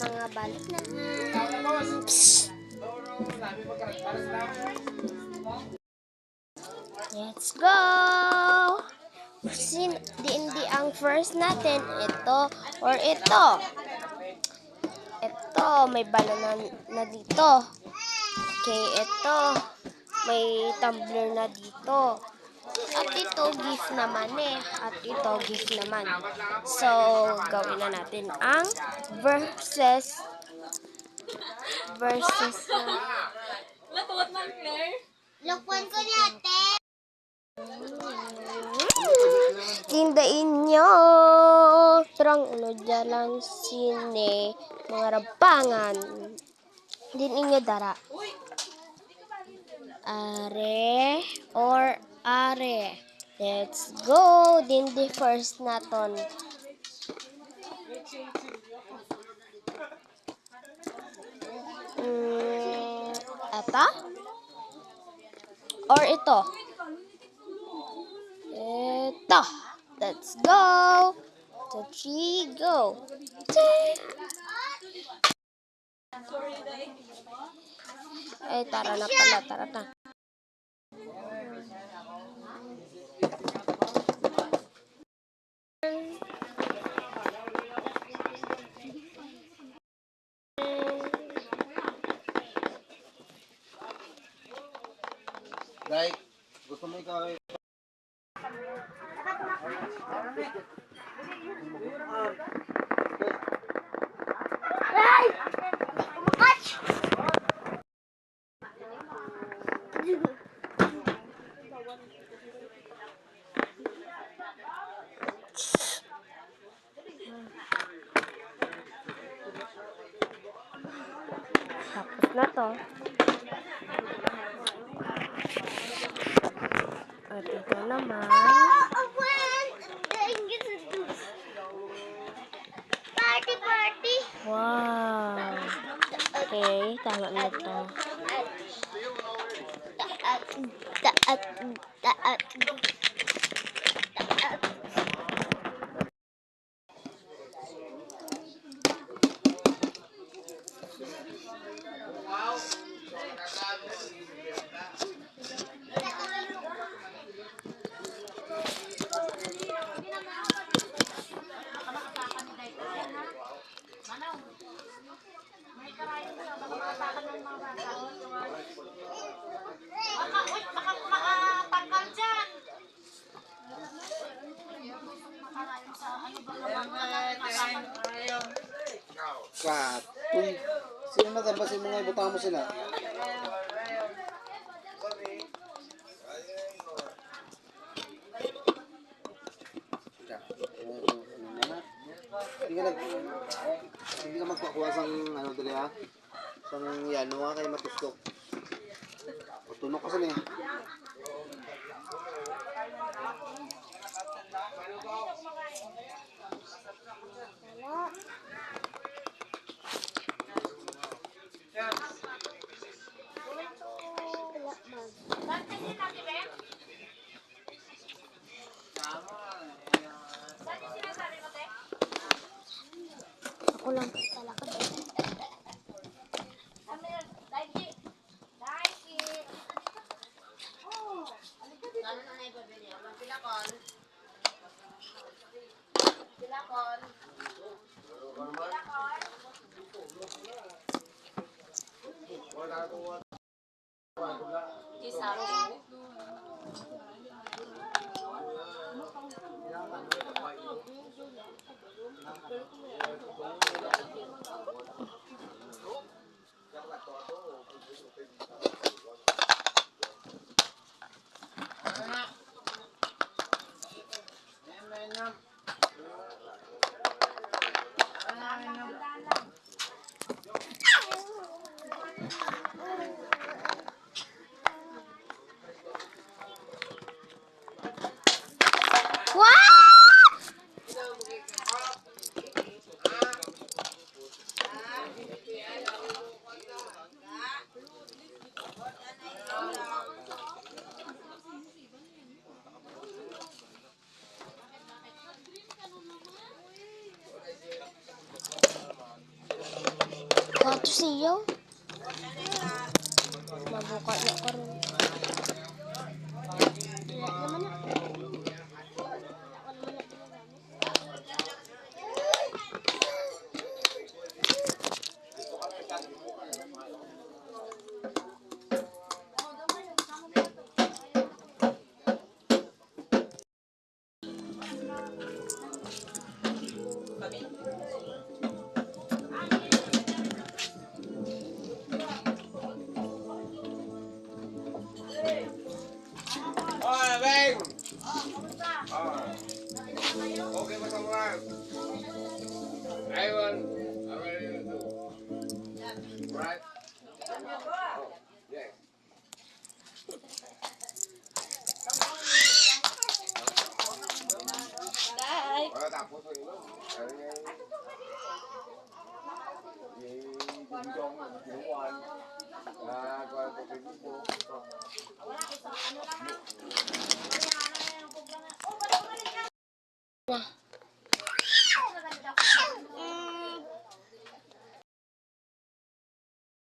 mga balik na. Let's go! Hindi ang first natin, ito or ito. Ito, may balon na dito. Okay, ito, may tumbler na dito. At ito, gift naman At ito, gift naman. So, gawin na natin ang versus. Latuwat ng Claire. Lukwan ko niya, ate. Tindain nyo. Terang jalan sini. Mga rabangan. Din inyo dara. Are or are. Let's go. Din the first naton. Ito? Or ito? Ito. Let's go. 2, 3, go. Eh, tara na pala. Tara na. Right? Gusto mo ikaw eh. Tapos na to. At ito naman. Party! Wow! Okay, tama na to. Taat. Baka makatanggal dyan. Katoy. Sino na tabasin mo nga ibutang mo sila? Hindi ka magpakuha sang ano dali ha? Sang yano nga kayo matustok. O tunok kasi niya. Ako lang talaga. siyaw. Mabuka na karon. Wala naman na. Oh, Beng! Okay ba sa mga? Ayun. Right? Oh, yes. Wala tapos ang ilo. Ano yan? Yung gumjong, ginuwan. Kuwan ko kay Gupo.